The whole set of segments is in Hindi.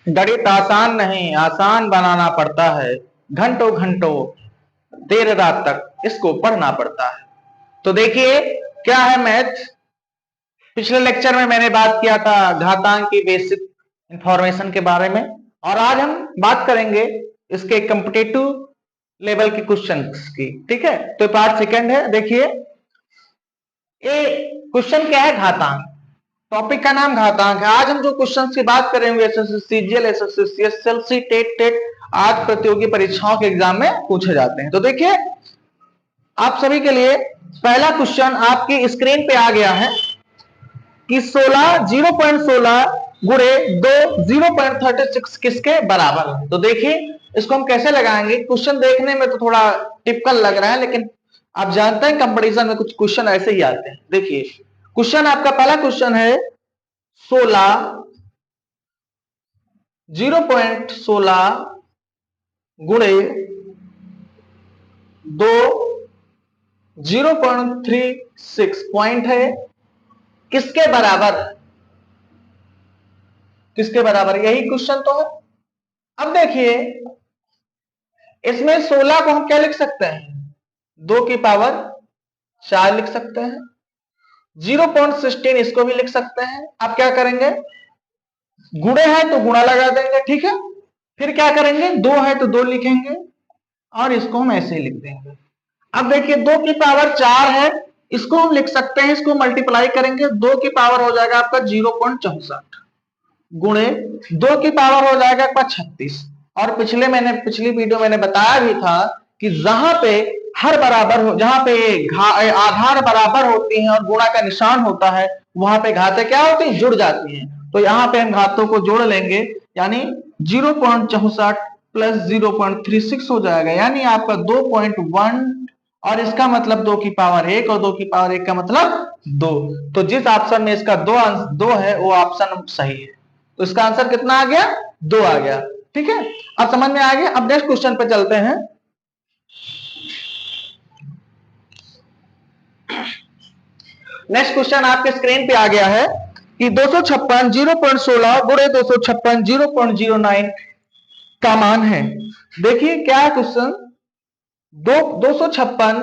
गणित आसान नहीं, आसान बनाना पड़ता है। घंटों घंटों देर रात तक इसको पढ़ना पड़ता है। तो देखिए क्या है मैथ। पिछले लेक्चर में मैंने बात किया था घातांक की बेसिक इंफॉर्मेशन के बारे में, और आज हम बात करेंगे इसके कॉम्पिटिटिव लेवल के क्वेश्चंस की। ठीक है, तो पार्ट सेकंड है। देखिए ये क्वेश्चन क्या है, घातांक। टॉपिक का नाम घातांक है। आज हम जो क्वेश्चन की बात करेंगे SSC GL, SSC SSC TET TET आज प्रतियोगी परीक्षाओं के एग्जाम में पूछे जाते हैं। तो देखिए आप सभी के लिए पहला क्वेश्चन आपकी स्क्रीन पे आ गया है कि 0.16 गुणे 2 0.36 किसके बराबर है। तो देखिए इसको हम कैसे लगाएंगे। क्वेश्चन देखने में तो थोड़ा टिपिकल लग रहा है, लेकिन आप जानते हैं कंपटीशन में कुछ क्वेश्चन ऐसे ही आते हैं। देखिए क्वेश्चन आपका पहला क्वेश्चन है 0.16 गुणे 2 0.36 पॉइंट है किसके बराबर है, किसके बराबर, यही क्वेश्चन तो है। अब देखिए इसमें 16 को हम क्या लिख सकते हैं, 2 की पावर 4 लिख सकते हैं। 0.16 इसको भी लिख सकते हैं। अब क्या करेंगे, गुणे है तो गुणा लगा देंगे, ठीक है। फिर क्या करेंगे, 2 है तो 2 लिखेंगे और इसको हम ऐसे ही लिख देंगे। अब देखिए 2 की पावर 4 है, इसको हम लिख सकते हैं, इसको मल्टीप्लाई करेंगे, 2 की पावर हो जाएगा आपका 0.64 गुणे 2 की पावर हो जाएगा आपका 36। और पिछली वीडियो मैंने बताया भी था कि जहां पे हर बराबर हो, जहां पे आधार बराबर होती हैं और गुणा का निशान होता है, वहां पे घातें क्या होती हैं, जुड़ जाती हैं। तो यहाँ पे हम घातों को जोड़ लेंगे, यानी 0.64 प्लस 0.36 हो जाएगा, यानी आपका 2.1। और इसका मतलब 2 की पावर 1 और 2 की पावर 1 का मतलब 2। तो जिस ऑप्शन में इसका 2 है वो ऑप्शन सही है। तो इसका आंसर कितना आ गया, 2 आ गया। ठीक है, अब समझ में आ गया। अब नेक्स्ट क्वेश्चन पे चलते हैं। नेक्स्ट क्वेश्चन आपके स्क्रीन पे आ गया है कि 256 0.16 गुणे 256 0.09 का मान है। देखिए क्या है क्वेश्चन, 256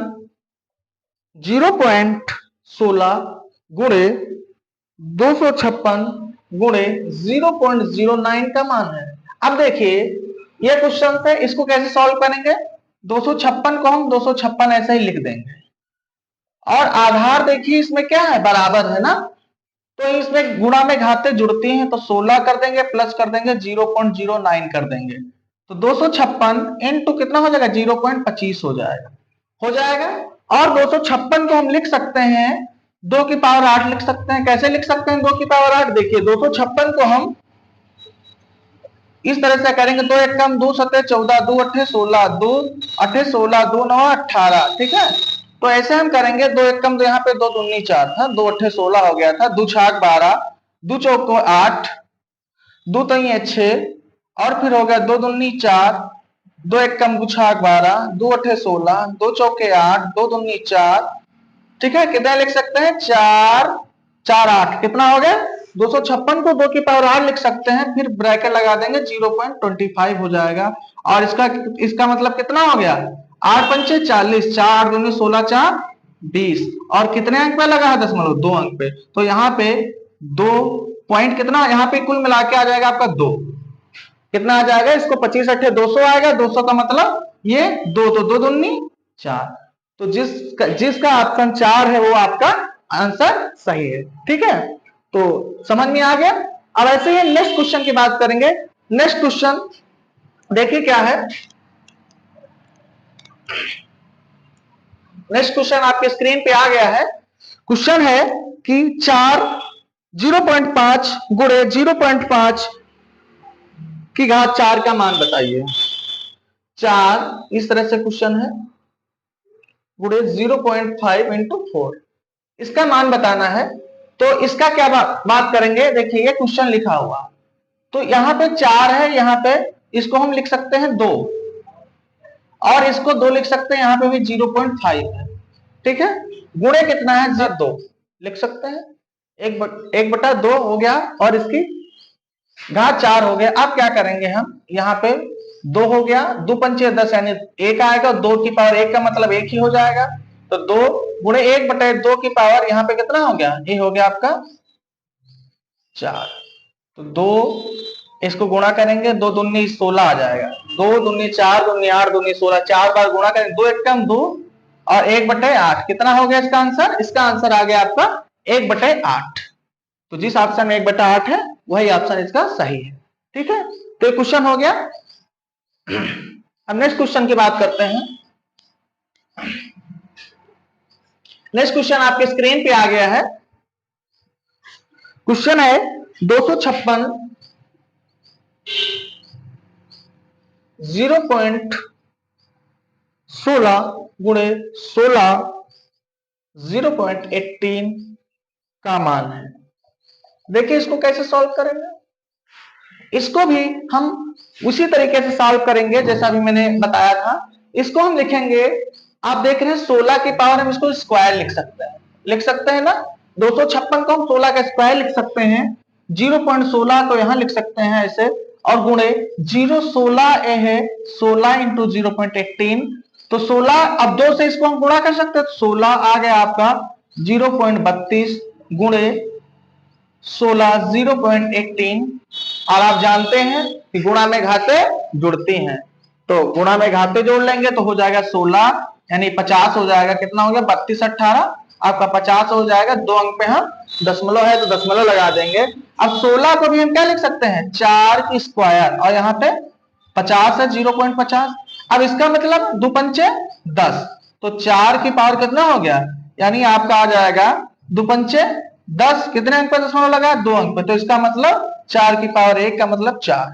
0.16 गुणे 256 गुणे 0.09 का मान है। अब देखिए ये क्वेश्चन है, इसको कैसे सॉल्व करेंगे। 256 को हम 256 ऐसे ही लिख देंगे, और आधार देखिए इसमें क्या है, बराबर है ना, तो इसमें गुणा में घातें जुड़ती हैं, तो 16 कर देंगे प्लस कर देंगे 0.09 कर देंगे, तो 256 इंटू कितना हो जाएगा, 0.25 हो जाएगा। और 256 को हम लिख सकते हैं 2 की पावर 8 लिख सकते हैं। कैसे लिख सकते हैं 2 की पावर 8, देखिए 256 को हम इस तरह से करेंगे, 2 एक कम 2 सत्ते 14, 2 अट्ठे 16, 2 अट्ठे 16, 2 9 18, ठीक है। तो ऐसे हम करेंगे, 2 एक कम, तो यहाँ पे 2 दूनी 4 था, 2 अट्ठे 16 हो गया था, 2 छाक 12, 2 चौक 8, 2 तई 6, और फिर हो गया 2 दूनी 4, 2 एक कम 2 छाक 12, 2 अट्ठे 16, 2 चौके 8, 2 दूनी 4, ठीक है। कितना लिख सकते हैं, 4 4 8, कितना हो गया 256 को 2 की पावर 8 लिख सकते हैं, फिर ब्रैकेट लगा देंगे 0.25 हो जाएगा। और इसका मतलब कितना हो गया, 8 पंचे 40, 4 दूनी 16, 4 20, और कितने अंक पे लगा है, दशमलव 2 अंक पे। तो यहाँ पे 2 पॉइंट कितना, यहाँ पे कुल मिला के आ जाएगा आपका 2, कितना आ जाएगा, इसको 25 अट्ठे 200 आएगा, 200 का मतलब ये 2, तो 2 दूनी 4। तो जिसका ऑप्शन 4 है वो आपका आंसर सही है। ठीक है, तो समझ में आ गया। अब ऐसे ही नेक्स्ट क्वेश्चन की बात करेंगे। नेक्स्ट क्वेश्चन देखिए क्या है। नेक्स्ट क्वेश्चन आपके स्क्रीन पे आ गया है। क्वेश्चन है कि 0.5 गुणे 0.5 की घात 4 का मान बताइए। 4 इस तरह से क्वेश्चन है, गुणे 0.5 इंटू 4, इसका मान बताना है। तो इसका क्या बात करेंगे, देखिए ये क्वेश्चन लिखा हुआ, तो यहाँ पे 4 है, यहाँ पे इसको हम लिख सकते हैं 2, और इसको 2 लिख सकते हैं, यहाँ पे भी 0.5 है, ठीक है। गुणे कितना है, 2 लिख सकते हैं, 1/2 हो गया, और इसकी घात 4 हो गया। अब क्या करेंगे हम, यहाँ पे 2 हो गया, 2 पंचे 10 यानी 1 आएगा, 2 की पावर 1 का मतलब 1 ही हो जाएगा, तो 2 गुणे 1/2 की पावर यहाँ पे कितना हो गया, ये हो गया आपका 4। तो 2 इसको गुणा करेंगे, 2 दूनी 16 आ जाएगा, 2 दूनी 4, दूनी 8, दूनी 16, 4 बार गुणा करेंगे, 2 एक कम 2 और 1/8 कितना हो गया इसका आंसर, इसका आंसर आ गया आपका 1/8। तो जिस ऑप्शन में 1/8 है वही ऑप्शन इसका सही है। ठीक है, तो ये क्वेश्चन हो गया। अब नेक्स्ट क्वेश्चन की बात करते हैं। नेक्स्ट क्वेश्चन आपके स्क्रीन पे आ गया है। क्वेश्चन है 256 0.16 गुणे 16 0.18 का मान है। देखिए इसको कैसे सॉल्व करेंगे। इसको भी हम उसी तरीके से सॉल्व करेंगे जैसा अभी मैंने बताया था। इसको हम लिखेंगे, आप देख रहे हैं 16 की पावर, हम इसको स्क्वायर लिख सकते हैं ना। 256 को हम 16 का स्क्वायर लिख सकते हैं, 0.16 को यहां लिख सकते हैं ऐसे, और गुणे 0.16 ए है 16 इंटू 0.18, तो 16 अब 2 से इसको हम गुणा कर सकते हैं, 16 आ गया आपका 0.32 गुणे 16 0.18, और आप जानते हैं कि गुणा में घातें जुड़ती हैं, तो गुणा में घातें जोड़ लेंगे तो हो जाएगा 16 यानी 50 हो जाएगा। कितना हो गया 32 18 आपका 50 हो जाएगा। 2 अंक पे हम दशमलव है तो दशमलव लगा देंगे। अब 16 को भी हम क्या लिख सकते हैं 4 की स्क्वायर, और यहाँ पे 50 है 0.50। अब इसका मतलब 2 पंचे 10, तो 4 की पावर कितना हो गया, यानी आपका आ जाएगा 2 पंचे 10, कितने अंक पे दशमलव लगा 2 अंक पे, तो इसका मतलब 4 की पावर 1 का मतलब 4।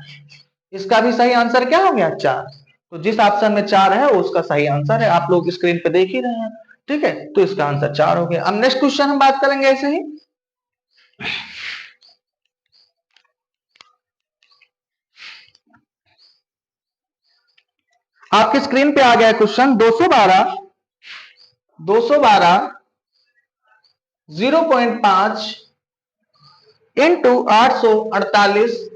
इसका भी सही आंसर क्या हो गया 4। तो जिस ऑप्शन में 4 है उसका सही आंसर है, आप लोग स्क्रीन पे देख ही रहे हैं। ठीक है, तो इसका आंसर 4 हो गया। अब नेक्स्ट क्वेश्चन हम बात करेंगे ऐसे ही। आपकी स्क्रीन पे आ गया क्वेश्चन 212 0.5 इंटू 848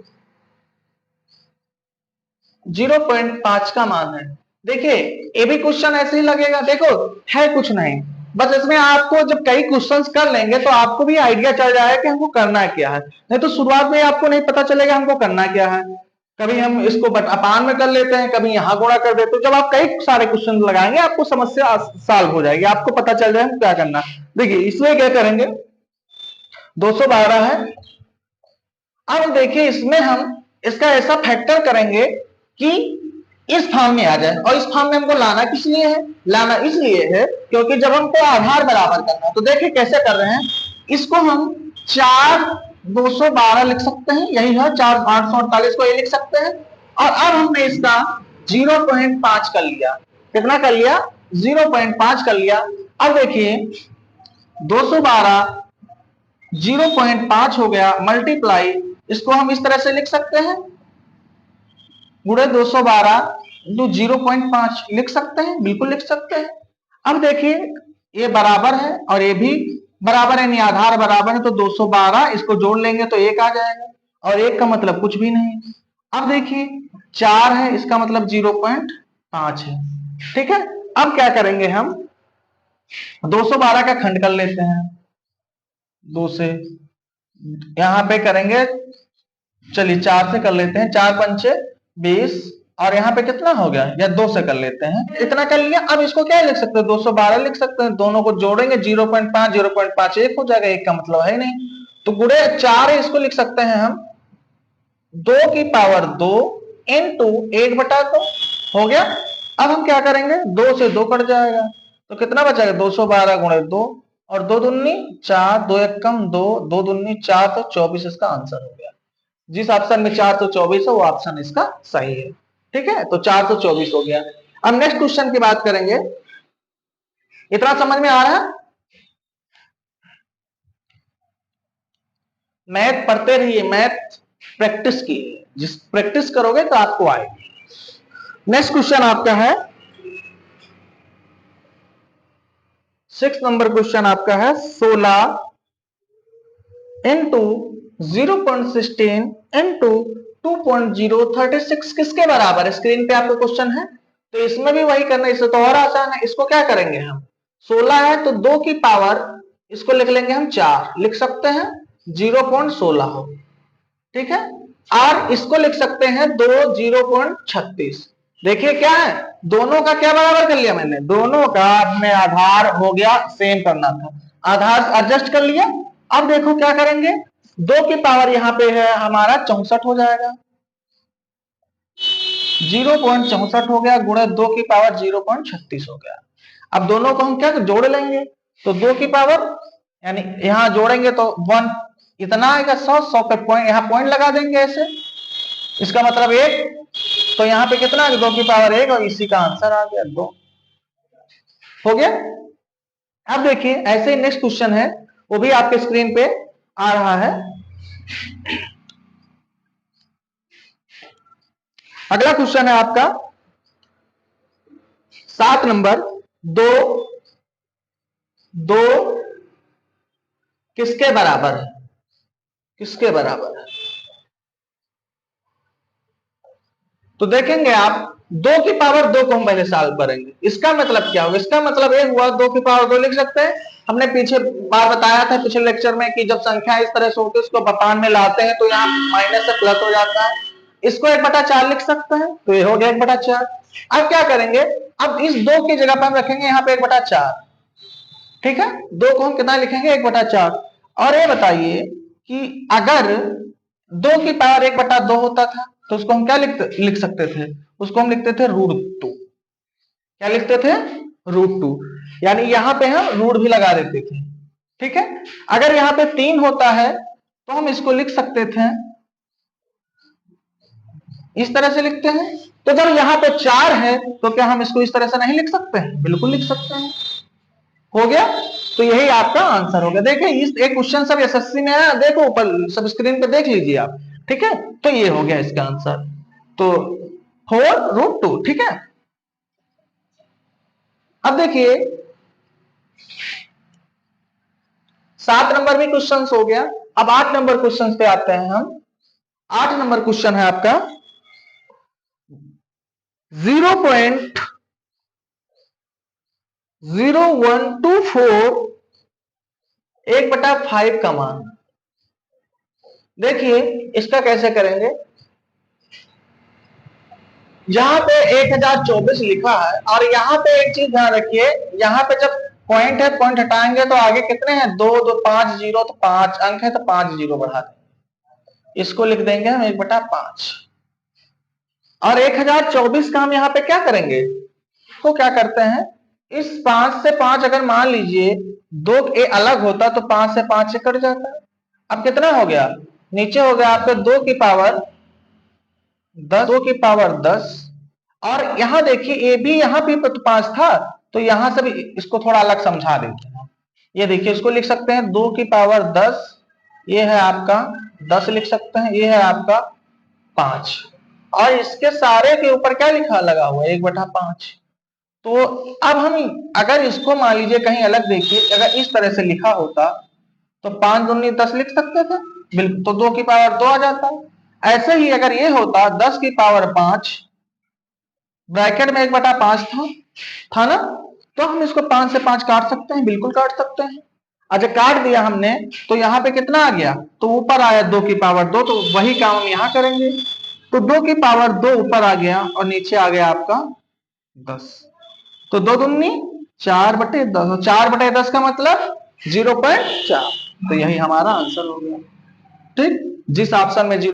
0.5 का मान है। देखिए ये भी क्वेश्चन ऐसे ही लगेगा, देखो है कुछ नहीं, बस इसमें आपको जब कई क्वेश्चंस कर लेंगे तो आपको भी आइडिया चल जाएगा कि हमको करना क्या है, नहीं तो शुरुआत में आपको नहीं पता चलेगा हमको करना क्या है। कभी हम इसको अपान में कर लेते हैं, कभी यहां गुणा कर देते हैं, जब आप कई सारे क्वेश्चन लगाएंगे आपको समस्या सॉल्व हो जाएगी, आपको पता चल जाएगा क्या करना। देखिए इसमें क्या करेंगे 212 है। अब देखिए इसमें हम इसका ऐसा फैक्टर करेंगे कि इस फॉर्म में आ जाए, और इस फॉर्म में हमको लाना किस लिए है, लाना इसलिए है क्योंकि जब हमको आधार बराबर करना है, तो देखिए कैसे कर रहे हैं, इसको हम 4 212 लिख सकते हैं, यही है 4 848 को ये लिख सकते हैं, और अब हमने इसका 0.5 कर लिया, कितना कर लिया 0.5 कर लिया। अब देखिए 212 0.5 हो गया मल्टीप्लाई, इसको हम इस तरह से लिख सकते हैं, गुणे 212 इंटू 0.5 लिख सकते हैं, बिल्कुल लिख सकते हैं। अब देखिए ये बराबर है और ये भी बराबर है, यानी आधार बराबर है, तो 212 इसको जोड़ लेंगे तो 1 आ जाएगा, और 1 का मतलब कुछ भी नहीं। अब देखिए 4 है, इसका मतलब 0.5 है। ठीक है, अब क्या करेंगे हम 212 का खंड कर लेते हैं 2 से, यहां पे करेंगे, चलिए 4 से कर लेते हैं, 4 पंचे 20, और यहाँ पे कितना हो गया, या 2 से कर लेते हैं, इतना कर लिया। अब इसको क्या लिख सकते हैं 212 लिख सकते हैं, दोनों को जोड़ेंगे 0.5 0.5 1 हो जाएगा, 1 का मतलब है नहीं, तो गुणे 4 है, इसको लिख सकते हैं हम 2 की पावर 2 इंटू 1/2 हो गया। अब हम क्या करेंगे 2 से 2 कट जाएगा, तो कितना बचेगा 212 गुणे 2, और 2 दूनी 4, 2 एक कम 2, 2 दूनी 4, तो 24 इसका आंसर हो गया। जिस ऑप्शन में 424 है वो ऑप्शन इसका सही है। ठीक है, तो 424 हो गया। अब नेक्स्ट क्वेश्चन की बात करेंगे, इतना समझ में आ रहा है। मैथ पढ़ते रहिए, मैथ प्रैक्टिस की, जिस प्रैक्टिस करोगे तो आपको आएगी। नेक्स्ट क्वेश्चन आपका है 6 नंबर क्वेश्चन आपका है 16 इंटू 0.16 इंटू 2.036 किसके बराबर है? स्क्रीन पे आपको क्वेश्चन है, तो इसमें भी वही करना है, इससे तो और आसान है। इसको क्या करेंगे हम, 16 है तो 2 की पावर इसको लिख लेंगे हम 4, लिख सकते हैं 0.16 हो, ठीक है। और इसको लिख सकते हैं 2 0.36। देखिए क्या है, दोनों का क्या बराबर कर लिया मैंने, दोनों का अपने आधार हो गया सेम करना था, आधार एडजस्ट कर लिया। अब देखो क्या करेंगे, 2 की पावर यहां पे है हमारा 64 हो जाएगा, 0.64 हो गया गुणे 2 की पावर 0.36 हो गया। अब दोनों को हम क्या जोड़ लेंगे, तो 2 की पावर यानी यहां जोड़ेंगे तो 1 इतना आएगा, 100 पे पॉइंट, यहां पॉइंट लगा देंगे ऐसे, इसका मतलब 1, तो यहां पे कितना है 2 की पावर 1 और इसी का आंसर आ गया 2, हो गया। अब देखिए ऐसे ही नेक्स्ट क्वेश्चन है, वो भी आपके स्क्रीन पे आ रहा है। अगला क्वेश्चन है आपका 7 नंबर, 2 2 किसके बराबर है, किसके बराबर है? तो देखेंगे आप 2 की पावर 2 को हम पहले सॉल्व करेंगे, इसका मतलब क्या होगा, इसका मतलब ये हुआ 2 की पावर 2 लिख सकते हैं। हमने पीछे बार बताया था पिछले लेक्चर में कि जब संख्या इस तरह से होती है उसको बपान में लाते हैं तो यहाँ माइनस से प्लस हो जाता है, इसको 1/4 लिख सकते हैं, तो ये हो गया 1/4। अब क्या करेंगे, अब इस 2 की जगह पर हम रखेंगे यहाँ पे 1/4, ठीक है, 2 को हम कितना लिखेंगे 1/4। और ये बताइए कि अगर 2 की पावर 1/2 होता था तो उसको हम क्या लिख सकते थे, उसको हम लिखते थे √2, क्या लिखते थे √2, यानी यहां पे हम रूट भी लगा देते थे, ठीक है। अगर यहां पे 3 होता है तो हम इसको लिख सकते थे इस तरह से लिखते हैं, तो जब यहां पे 4 है तो क्या हम इसको इस तरह से नहीं लिख सकते हैं, बिल्कुल लिख सकते हैं, हो गया। तो यही आपका आंसर हो गया। देखिए इस एक क्वेश्चन सब एसएससी में है, देखो ऊपर सब स्क्रीन पे देख लीजिए आप, ठीक है, तो ये हो गया इसका आंसर, तो 4√2, ठीक है। अब देखिए 7 नंबर भी क्वेश्चन हो गया। अब 8 नंबर क्वेश्चन पे आते हैं हम। 8 नंबर क्वेश्चन है आपका 0.0124 1/5 का मान। देखिए इसका कैसे करेंगे, यहां पे 1024 लिखा है और यहां पे एक चीज ध्यान रखिए, यहां पे जब पॉइंट है, पॉइंट हटाएंगे तो आगे कितने हैं 2 2 5 0, तो 5 अंक है तो 5 0 बढ़ा देंगे, इसको लिख देंगे हम 1/5। और 1024 का हम यहाँ पे क्या करेंगे, तो क्या करते हैं, इस 5 से 5 अगर मान लीजिए 2 ए अलग होता तो 5 से 5 से कट जाता। अब कितना हो गया, नीचे हो गया आपका 2 की पावर 10, 2 की पावर 10, और यहां देखिए ए भी यहां भी 5 था, तो यहां से भी इसको थोड़ा अलग समझा देते हैं। ये देखिए इसको लिख सकते हैं 2 की पावर 10, ये है आपका 10 लिख सकते हैं, ये है आपका 5, और इसके सारे के ऊपर क्या लिखा लगा हुआ है 1/5। तो अब हम अगर इसको मान लीजिए कहीं अलग देखिए, अगर इस तरह से लिखा होता तो 5 दूनी 10 लिख सकते थे, बिल्कुल, तो 2 की पावर 2 आ जाता। ऐसे ही अगर ये होता 10 की पावर 5, ब्रैकेट में 1/5 था ना, तो हम इसको 5 से 5 काट सकते हैं, बिल्कुल काट सकते हैं। अच्छा काट दिया हमने तो यहाँ पे कितना आ गया, तो ऊपर आया 2 की पावर 2, तो वही काम हम यहाँ करेंगे, तो 2 की पावर 2 ऊपर आ गया और नीचे आ गया आपका 10, तो 2 दूनी 4/10, 4/10 का मतलब 0.4, तो यही हमारा आंसर हो गया, ठीक। जिस ऑप्शन में